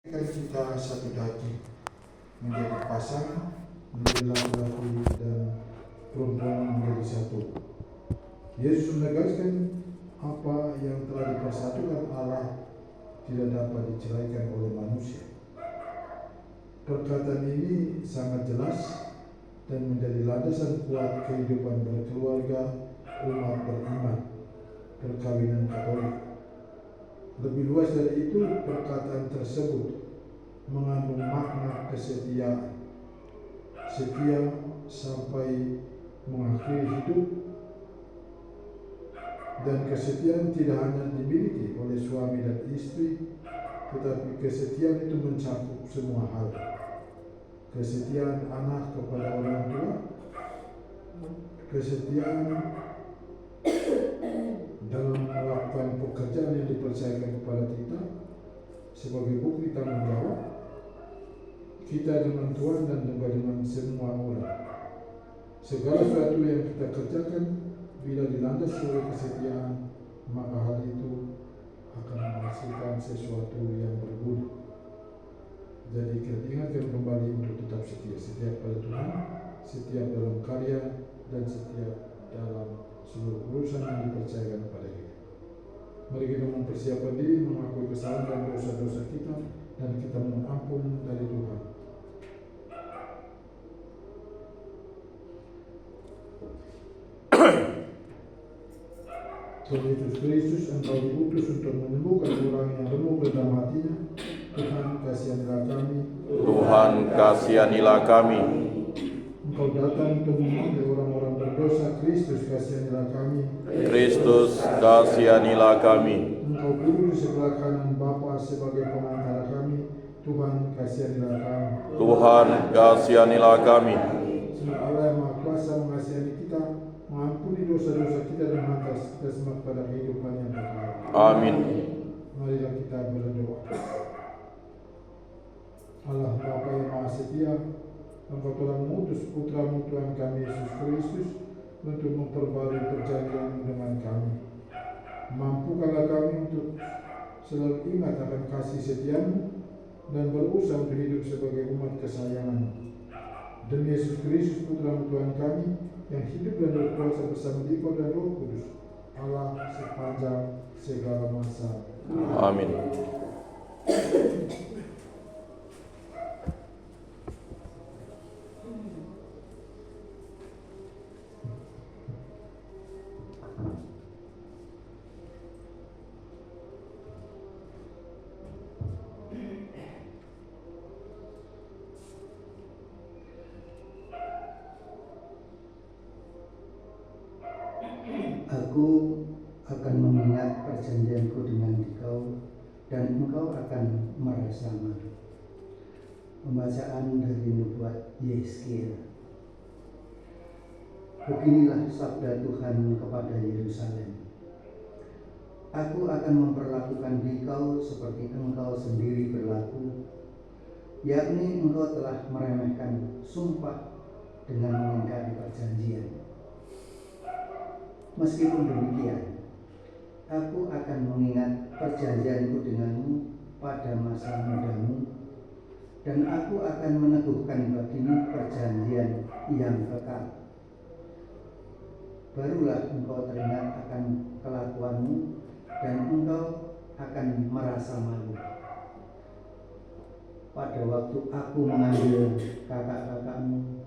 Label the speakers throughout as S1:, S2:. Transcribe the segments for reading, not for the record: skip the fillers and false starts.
S1: Kita satu daging, menjadi pasangan, menjadi laki-laki dan perempuan menjadi satu. Yesus menegaskan apa yang telah dipersatukan Allah tidak dapat diceraikan oleh manusia. Perkataan ini sangat jelas dan menjadi landasan kuat kehidupan berkeluarga umat beriman perkawinan Katolik. Lebih luas dari itu, perkataan tersebut mengandung makna kesetiaan, setia sampai mengakhiri hidup, dan kesetiaan tidak hanya dimiliki oleh suami dan istri, tetapi kesetiaan itu mencakup semua hal. Kesetiaan anak kepada orang tua, kesetiaan dalam melakukan pekerjaan yang dipercayakan kepada kita sebagai bukti tanggung jawab kita dengan Tuhan dan juga dengan semua orang. Segala sesuatu yang kita kerjakan bila dilandasi oleh kesetiaan, maka hal itu akan menghasilkan sesuatu yang berguna. Jadi kita ingatkan kembali untuk tetap setia pada Tuhan, setia dalam karya, dan setia dalam seluruh urusan yang dipercayakan kepada kita. Mari kita mempersiapkan diri, mengakui kesalahan dan dosa-dosa kita, dan kita mohon ampun dari Tuhan. Tuhan Yesus Kristus, Engkau diutus untuk menyembuhkan orang yang remuk dalam hatinya. Tuhan, kasihanilah kami.
S2: Tuhan, kasihanilah kami.
S1: Engkau datang untuk memanggil orang-orang berdosa. Kristus, kasihanilah kami.
S2: Kristus, kasihanilah kami.
S1: Engkau duduk di sebelah kanan Bapa sebagai pengantara kami. Tuhan, kasihanilah kami.
S2: Tuhan, kasihanilah kami.
S1: Semoga Allah yang Maha Kuasa mengasihani kita, mengampuni dosa-dosa kita, dan menghantar kita semua pada kehidupan yang kekal.
S2: Amin.
S1: Marilah kita berdoa. Allah Bapa yang Maha Setia, Engkau telah mengutus Putra-Mu Tuhan kami Yesus Kristus untuk memperbarui perjanjian dengan kami. Mampukanlah kami untuk selalu ingat akan kasih setia-Mu dan berusaha untuk hidup sebagai umat kesayangan-Mu. Demi Yesus Kristus Putra-Mu Tuhan kami, yang hidup dan berkuasa bersama Engkau dan Roh Kudus, Allah sepanjang segala masa.
S2: Amin.
S3: Aku akan mengingat perjanjianku dengan engkau, dan engkau akan merasa malu. Pembacaan dari nubuat Yesaya. Beginilah sabda Tuhan kepada Yerusalem. Aku akan memperlakukan engkau seperti engkau sendiri berlaku, yakni engkau telah meremehkan sumpah dengan mengingkari perjanjian. Meskipun demikian, aku akan mengingat perjanjianku denganmu pada masa mudamu, dan aku akan meneguhkan bagimu perjanjian yang kekal. Barulah engkau teringat akan kelakuanmu, dan engkau akan merasa malu. Pada waktu aku mengambil kakak-kakakmu,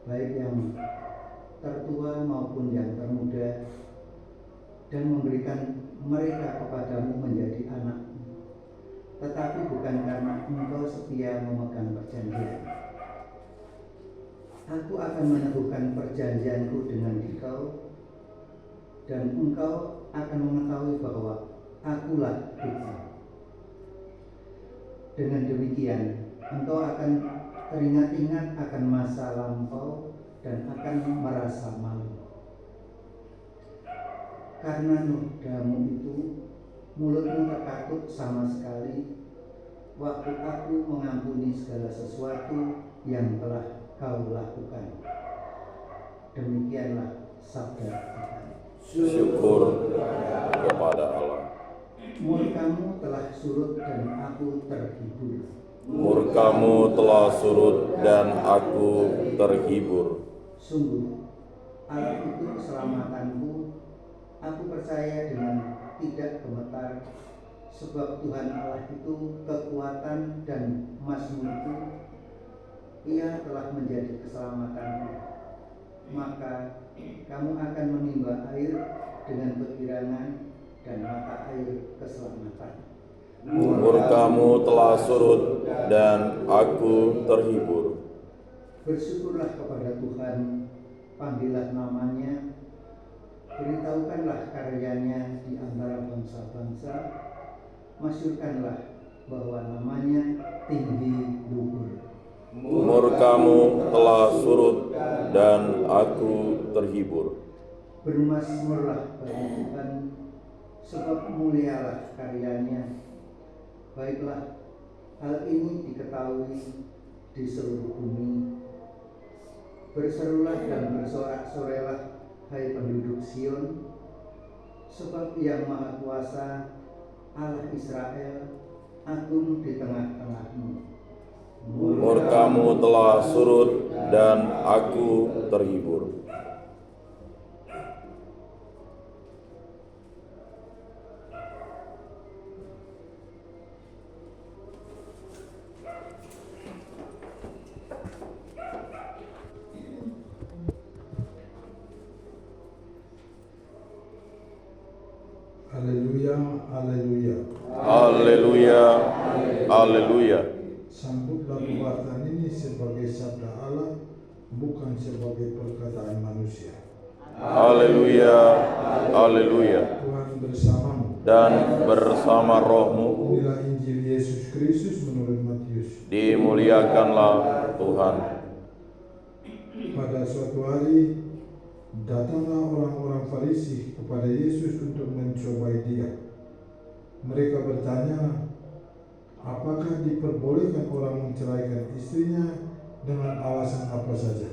S3: baik yang tertua maupun yang termuda, dan memberikan mereka kepadamu menjadi anakmu, tetapi bukan karena engkau setia memegang perjanjian. Aku akan meneguhkan perjanjianku dengan engkau, dan engkau akan mengetahui bahwa akulah Tuhan. Dengan demikian, engkau akan teringat-ingat akan masa lampau dan akan merasa malu. Karena nodamu itu, mulutmu terkatut sama sekali, waktu aku mengampuni segala sesuatu yang telah kau lakukan. Demikianlah sabda Tuhan.
S2: Syukur kepada Allah.
S3: Murkamu telah surut dan aku terhibur.
S2: Murkamu telah surut dan aku terhibur.
S3: Sungguh, Allah itu keselamatanku. Aku percaya dengan tidak gemetar, sebab Tuhan Allah itu kekuatan dan mazmurku. Ia telah menjadi keselamatanku. Maka kamu akan menimba air dengan kegirangan dan mata air keselamatan.
S2: Murkamu telah surut dan aku terhibur.
S3: Bersyukurlah kepada Tuhan, panggillah namanya, beritahukanlah karyanya di antara bangsa-bangsa, masyurkanlah bahwa namanya tinggi luhur.
S2: Murkamu telah surut dan aku terhibur.
S3: Bermasmurlah bagi Tuhan, sebab mulialah karyanya. Baiklah, hal ini diketahui di seluruh bumi. Berserulah dan bersorak-sorailah, hai penduduk Sion, sebab Yang Maha Kuasa, Allah Israel, agung di tengah-tengahmu.
S2: Murkamu telah surut dan aku terhibur.
S1: Haleluya, haleluya.
S2: Haleluya, haleluya.
S1: Sambutlah perbuatan ini sebagai sabda Allah, bukan sebagai perkataan manusia.
S2: Haleluya, haleluya.
S1: Tuhan bersamamu.
S2: Dan bersama rohmu,
S1: Inilah Injil Yesus Kristus menurut Matius.
S2: dimuliakanlah Tuhan.
S1: Pada suatu hari, datanglah orang-orang Farisi kepada Yesus untuk mencobai Dia. Mereka bertanya, apakah diperbolehkan orang menceraikan istrinya dengan alasan apa saja?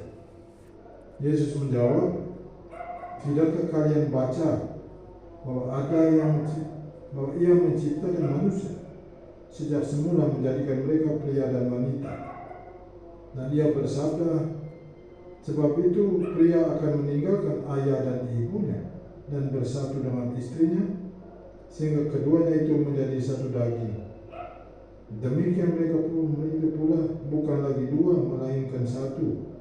S1: Yesus menjawab, tidakkah kalian baca bahwa Ia menciptakan manusia sejak semula menjadikan mereka pria dan wanita, dan Ia bersabda, sebab itu pria akan meninggalkan ayah dan ibunya dan bersatu dengan istrinya, sehingga keduanya itu menjadi satu daging. Demikian mereka pula bukan lagi dua, melainkan satu.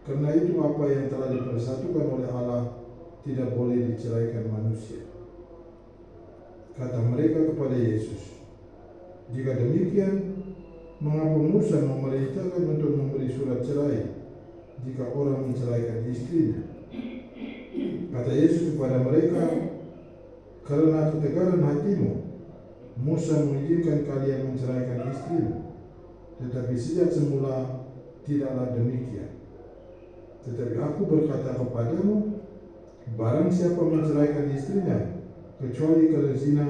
S1: Karena itu apa yang telah dipersatukan oleh Allah tidak boleh diceraikan manusia. Kata mereka kepada Yesus, jika demikian, mengapa Musa memerintahkan untuk memberi surat cerai jika orang menceraikan istrinya? Kata Yesus kepada mereka, karena ketegaran hatimu, Musa mengizinkan kalian menceraikan istrimu, tetapi sejak semula tidaklah demikian. Tetapi aku berkata kepadamu, barang siapa menceraikan istrinya, kecuali karena zina,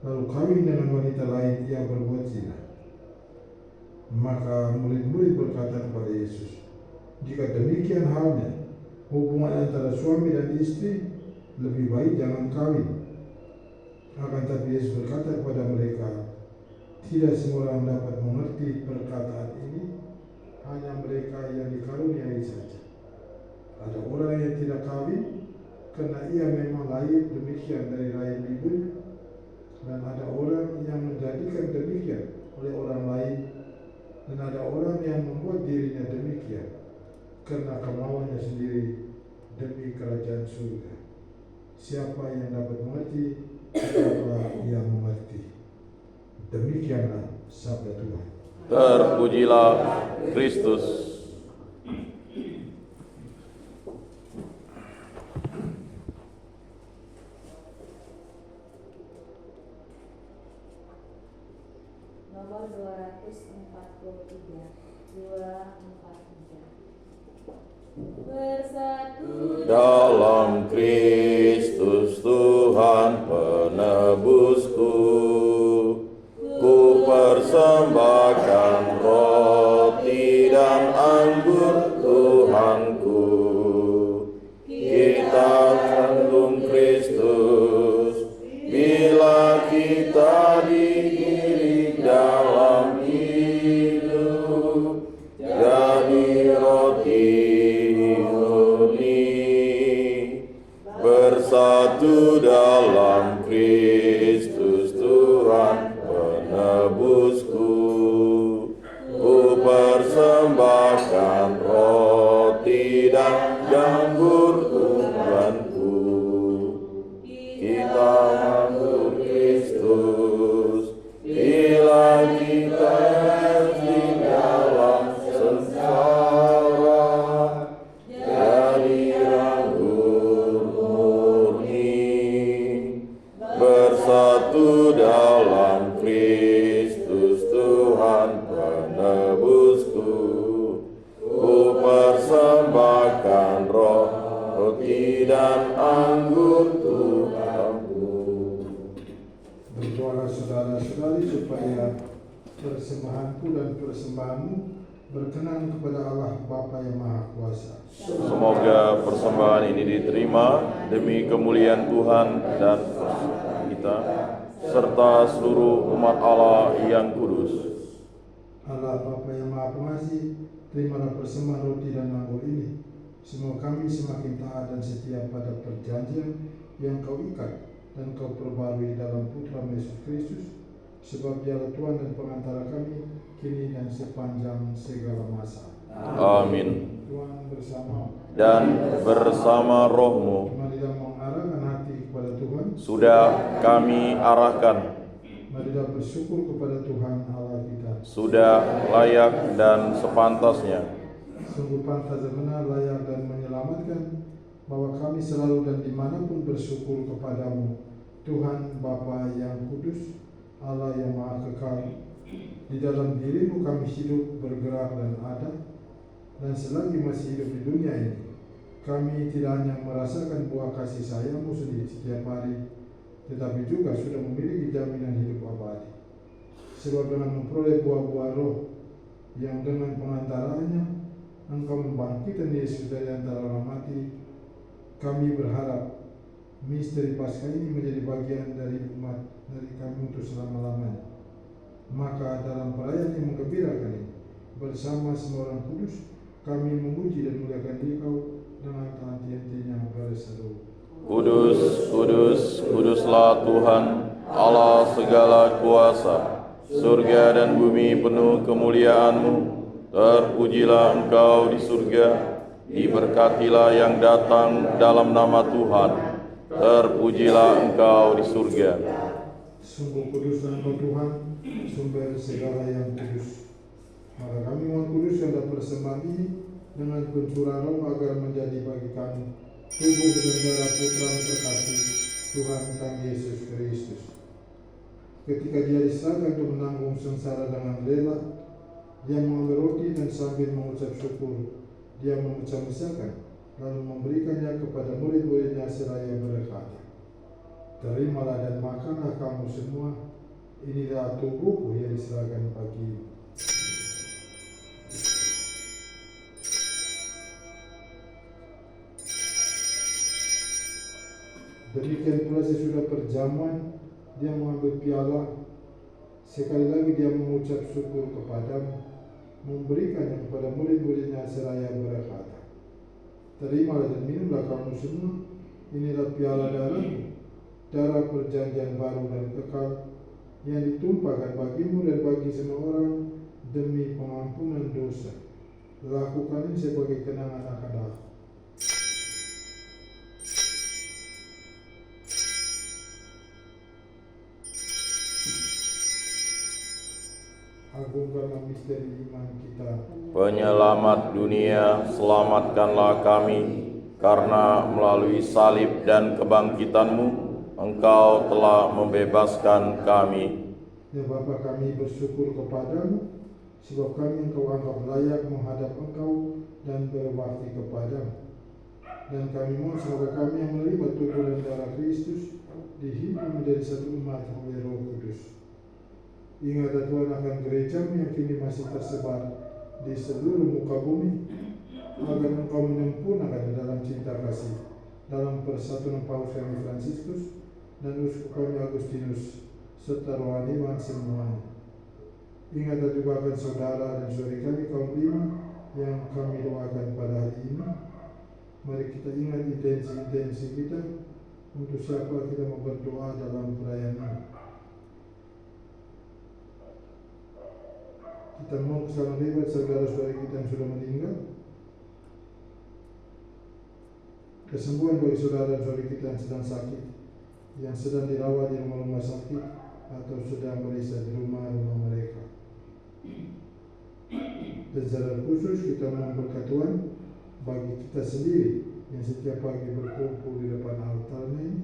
S1: lalu kawin dengan wanita lain, ia berbuat zina. Maka murid-murid berkata kepada Yesus, jika demikian halnya, hubungan antara suami dan istri lebih baik jangan kawin. Akan tapi Yesus berkata kepada mereka, tidak semua orang dapat mengerti perkataan ini, hanya mereka yang dikaruniai saja. Ada orang yang tidak kawin karena ia memang lahir demikian dari rahim ibunya, dan ada orang yang menjadikan demikian oleh orang lain, dan ada orang yang membuat dirinya demikian karena kemauannya sendiri demi kerajaan surga. Siapa yang dapat mengerti, hendaklah ia mengerti. Demikianlah sabda Tuhan.
S2: Terpujilah Kristus.
S4: Nomor 243 Bersatu
S2: Dalam Kristus Tuhan penebusku, ku persembahkan roti dan anggur Tuhanku. Kita kandung Kristus bila kita penebusku. Ku persembahkan roti dan anggur Tuhanku. Kita menganggur Kristus bila kita di dalam sengsara. Dari anggur murni bersatu dalam Kristus Tuhan penebusku. Ku persembahkan roti dan anggur Tuhanku.
S1: Berdoalah saudara-saudari supaya persembahanku dan persembahanmu berkenan kepada Allah Bapa yang Maha Kuasa.
S2: Semoga persembahan ini diterima demi kemuliaan Tuhan dan kita, serta seluruh umat Allah yang kudus.
S1: Allah Bapa yang Maha Pengasih, terimalah persembahan roti dan anggur ini. Semoga kami semakin taat dan setia pada perjanjian yang Kau ikat dan Kau perbarui dalam Putra Yesus Kristus, sebab Dialah Tuhan dan pengantara kami kini dan sepanjang segala masa.
S2: Amin.
S1: Tuhan bersama
S2: Dan bersama rohmu
S1: marilah mengarahkan hati kepada Tuhan.
S2: sudah kami arahkan,
S1: Marilah bersyukur kepada Tuhan Allah kita.
S2: sudah layak dan sepantasnya.
S1: Sungguh pantas dan benar, layak dan menyelamatkan, bahwa kami selalu dan dimanapun bersyukur kepadamu, Tuhan Bapa yang kudus, Allah yang maha kekal. Di dalam dirimu kami hidup, bergerak dan ada, dan selagi masih hidup di dunia ini, kami tidak hanya merasakan buah kasih sayangmu sendiri setiap hari, tetapi juga sudah memiliki jaminan hidup abadi. Sebab dengan memperoleh buah-buah roh yang dengan pengantaranya Engkau membangkitkan Yesus dari antara orang mati, kami berharap misteri Paskah ini menjadi bagian dari umat dari kami untuk selama-lamanya. Maka dalam perayaan yang menggembirakan ini, bersama semua orang kudus, kami memuji dan memuliakan Dikau dengan henti-hentinya berseru.
S2: Kudus, kudus, kuduslah Tuhan, Allah segala kuasa. Surga dan bumi penuh kemuliaan-Mu. Terpujilah Engkau di surga, diberkatilah yang datang dalam nama Tuhan. Terpujilah Engkau di surga.
S1: Sungguh kuduslah Engkau Tuhan, sumber segala yang kudus. Maka kami mohon kuduskanlah persembahan ini dengan pencurahan roh agar menjadi bagi kami tubuh dan darah Putra terkasih Tuhan kami Yesus Kristus. Ketika Dia diserahkan untuk menanggung sengsara dengan rela, Dia mengambil roti dan sambil mengucap syukur, Dia memecah-mecahkan, lalu memberikannya kepada murid-muridnya seraya berkata, "Terimalah dan makanlah kamu semua, inilah tubuhku yang diserahkan bagimu." Demikian pula sesudah perjamuan, Dia mengambil piala, sekali lagi Dia mengucap syukur kepadamu, memberikannya kepada murid-muridnya seraya berkata, "Terimalah dan minumlah kamu semua, inilah piala darahku, darah perjanjian baru dan kekal, yang ditumpahkan bagimu dan bagi semua orang demi pengampunan dosa. Lakukan ini sebagai kenangan akan aku." Agungkanlah misteri iman kita.
S2: Penyelamat dunia, selamatkanlah kami, karena melalui salib dan kebangkitan-Mu, Engkau telah membebaskan kami.
S1: Ya Bapa, kami bersyukur kepadamu, sebab kami Engkau anggap layak menghadap Engkau dan berbakti kepadamu. Dan kami mohon semoga kami yang menerima tubuh dan darah Kristus dihimpun menjadi satu umat oleh Roh Kudus. Ingatlah Tuhan akan gerejamu yang kini masih tersebar di seluruh muka bumi, agar Engkau menyempurnakan dalam cinta kasih, dalam persatuan Paus kami Fransiskus dan Uskup kami Agustinus, serta rohaniwan semuanya. Ingatlah juga akan saudara dan saudari kami kaum beriman yang kami doakan pada hari ini. Mari kita ingat intensi-intensi kita, untuk siapa kita mau berdoa dalam perayaan ini. Kita mohon kesalahan ribat saudara-saudara kita yang sudah meninggal, kesembuhan bagi saudara-saudara kita yang sedang sakit, yang sedang dirawat di rumah-rumah sakit atau sedang beristirahat di rumah-rumah mereka. Dan secara khusus kita mohon berkat Tuhan bagi kita sendiri yang setiap pagi berkumpul di depan altarnya ini,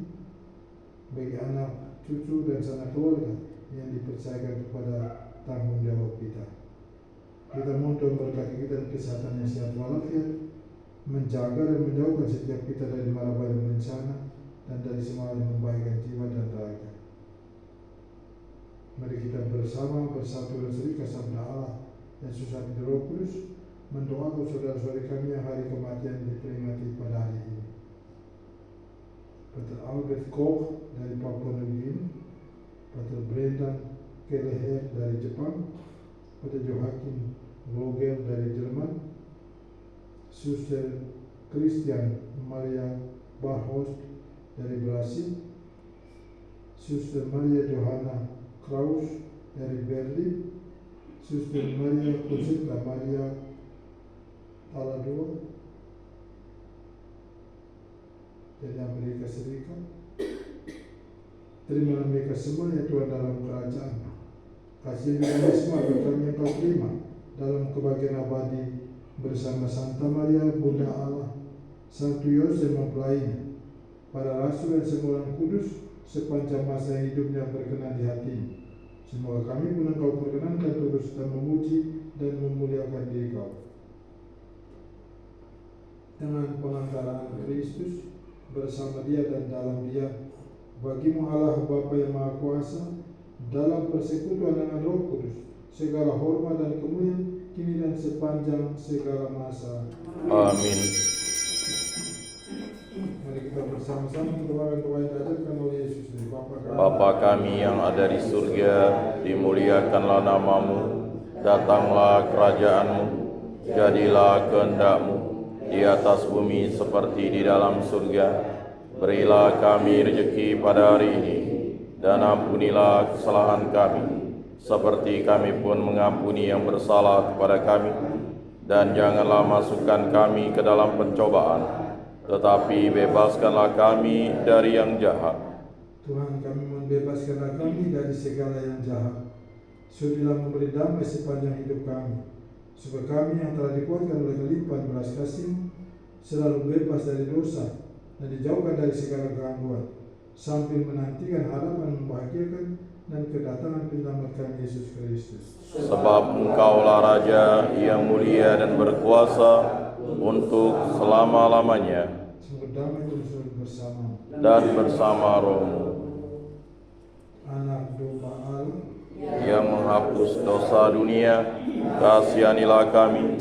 S1: bagi anak, cucu dan sanak keluarga yang dipercayakan kepada tanggung jawab kita. Kita mohon Tuhan berkati kita dan kesehatan yang sehat walafiat, menjaga dan menjauhkan setiap kita dari mara bahaya bencana dan dari semua yang membahayakan jiwa dan raga. Mari kita bersama bersatu dan serikat sabda Allah yang susah di Roh Kudus mendoakan saudara-saudara kami yang hari kematian diperingati pada hari ini. Pater Albert Koch dari Papua New Guinea, Pater Brendan Kelleher dari Jepang, Pater Joachim Vogel dari Jerman, Suster Christian Maria Barhost dari Brasil, Suster Maria Johanna Kraus dari Berlin, Suster Maria Conchita Maria Taladua dari Amerika Serikat. Terimalah mereka semua ya Tuhan dalam kerajaan. Kasih mekanisme agar kami yang kau terima dalam kebahagiaan abadi bersama Santa Maria Bunda Allah, Santo Yosef mempelainya, para rasul dan semua orang kudus sepanjang masa hidupnya berkenan di hatimu. Semoga kami pun engkau perkenankan terus dan memuji dan memuliakan diri kau. Dengan pengantaraan Kristus bersama dia dan dalam dia, bagimu Allah Bapa yang Maha Kuasa, dalam persekutuan dengan Roh Kudus, segala hormat dan kemuliaan kini dan sepanjang segala masa.
S2: Amin.
S1: Mari kita bersama-sama mendoakan doa yang diajarkan oleh Yesus dari
S2: Bapa kami yang ada di surga, dimuliakanlah namamu, datanglah kerajaanmu, jadilah kehendak-mu di atas bumi seperti di dalam surga. Berilah kami rezeki pada hari ini, dan ampunilah kesalahan kami, seperti kami pun mengampuni yang bersalah kepada kami. Dan janganlah masukkan kami ke dalam pencobaan, tetapi bebaskanlah kami dari yang jahat.
S1: Tuhan, kami membebaskanlah kami dari segala yang jahat. Sudilah memberi damai sepanjang hidup kami, supaya kami yang telah dikuatkan oleh kelimpahan belas kasih selalu bebas dari dosa dan dijauhkan dari segala gangguan, sambil menantikan harapan membahagiakan dan kedatangan penyelamat kami Yesus Kristus.
S2: Sebab Engkaulah Raja yang mulia dan berkuasa untuk selama-lamanya,
S1: Semoga damai terus bersama
S2: dan bersama rohmu.
S1: Anak domba Allah
S2: Yang menghapus dosa dunia, kasihanilah kami.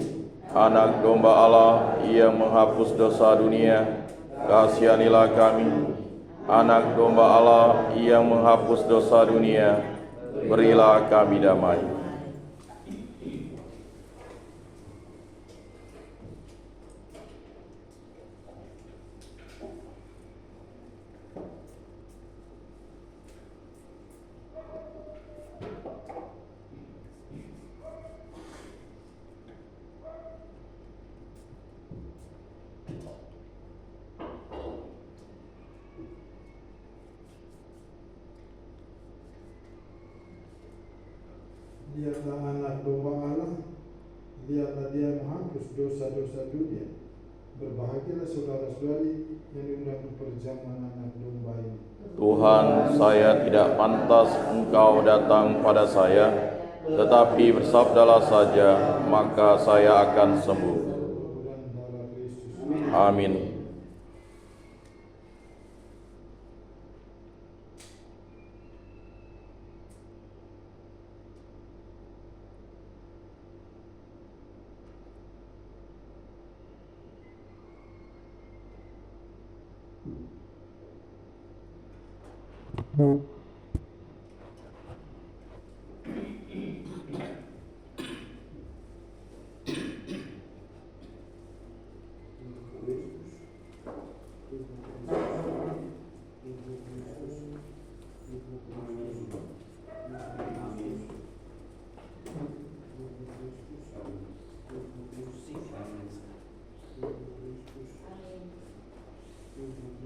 S2: Anak domba Allah yang menghapus dosa dunia, kasihanilah kami. Anak domba Allah yang menghapus dosa dunia, berilah kami damai.
S1: Lihatlah anak domba Allah, lihatlah dia menghapus dosa-dosa dunia. Berbahagialah saudara-saudari yang diundang ke perjamuan anak domba ini.
S2: Tuhan, saya tidak pantas Engkau datang pada saya, tetapi bersabdalah saja, maka saya akan sembuh.
S1: Dan darah Kristus.
S2: Amin.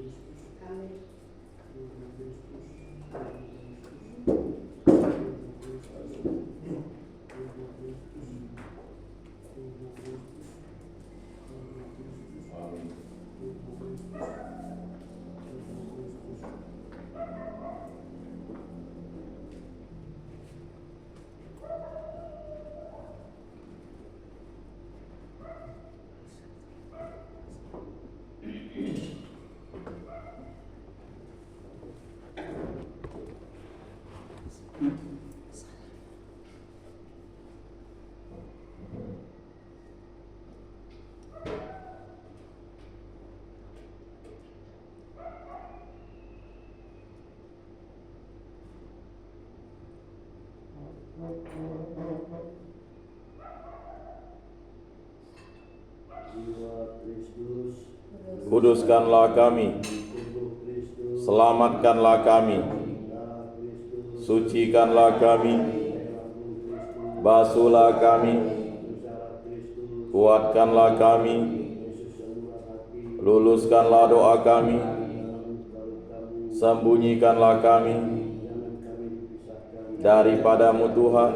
S4: Amin.
S2: Kuduskanlah kami, selamatkanlah kami, sucikanlah kami, basuhlah kami, kuatkanlah kami, luluskanlah doa kami, sembunyikanlah kami daripadamu Tuhan,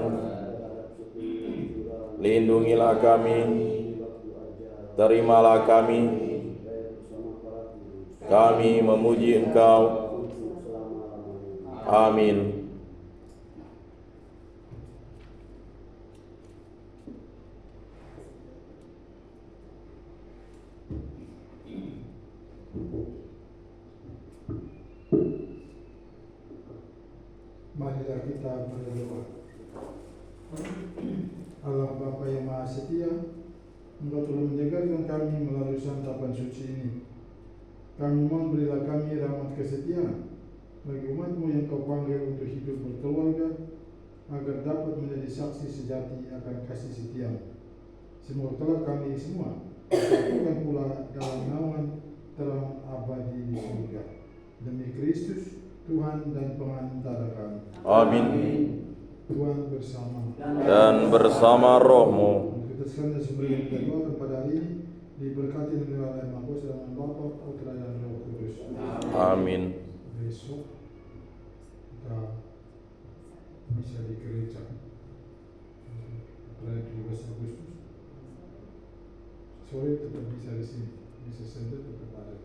S2: lindungilah kami, terimalah kami memuji Engkau. Amin.
S1: Marilah kita berdoa. Allah Bapa yang Maha Setia, Engkau telah menjaga kami melalui santapan suci ini. Kami mohon berilah kami rahmat kesetiaan bagi umat-Mu yang Kau panggil untuk hidup berkeluarga, agar dapat menjadi saksi sejati akan kasih setia-Mu. Semoga kelak kami semua disatukan pula dalam naungan terang abadi di surga. Demi Kristus, Tuhan dan Pengantara kami.
S2: Amin.
S1: Tuhan bersama
S2: Dan bersama rohmu.
S1: kita sekalian sebelum kita doakan pada hari ini, diberkati dengan Allah yang Maha Kuasa dalam Bapa, Putra dan Roh Kudus.
S2: Amin.
S1: Besok kita bisa di gereja pada 12 Agustus. Sore tetap bisa di sini, bisa sendiri tetap ada.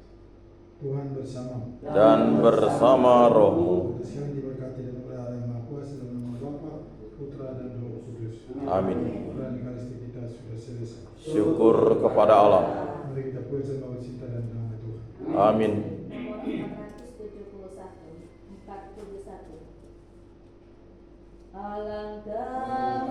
S1: Tuhan bersama
S2: Dan bersama rohmu.
S1: kita sekalian diberkati dengan Allah yang Maha Kuasa dalam nama Bapa, Putra dan Roh Kudus.
S2: Amin.
S1: Peran Ekaristi kita sudah selesai.
S2: Syukur kepada Allah.
S1: Mari kita puji bahwa cinta dan nama Tuhan.
S2: Amin.
S4: Nomor 471, 41. Alangkah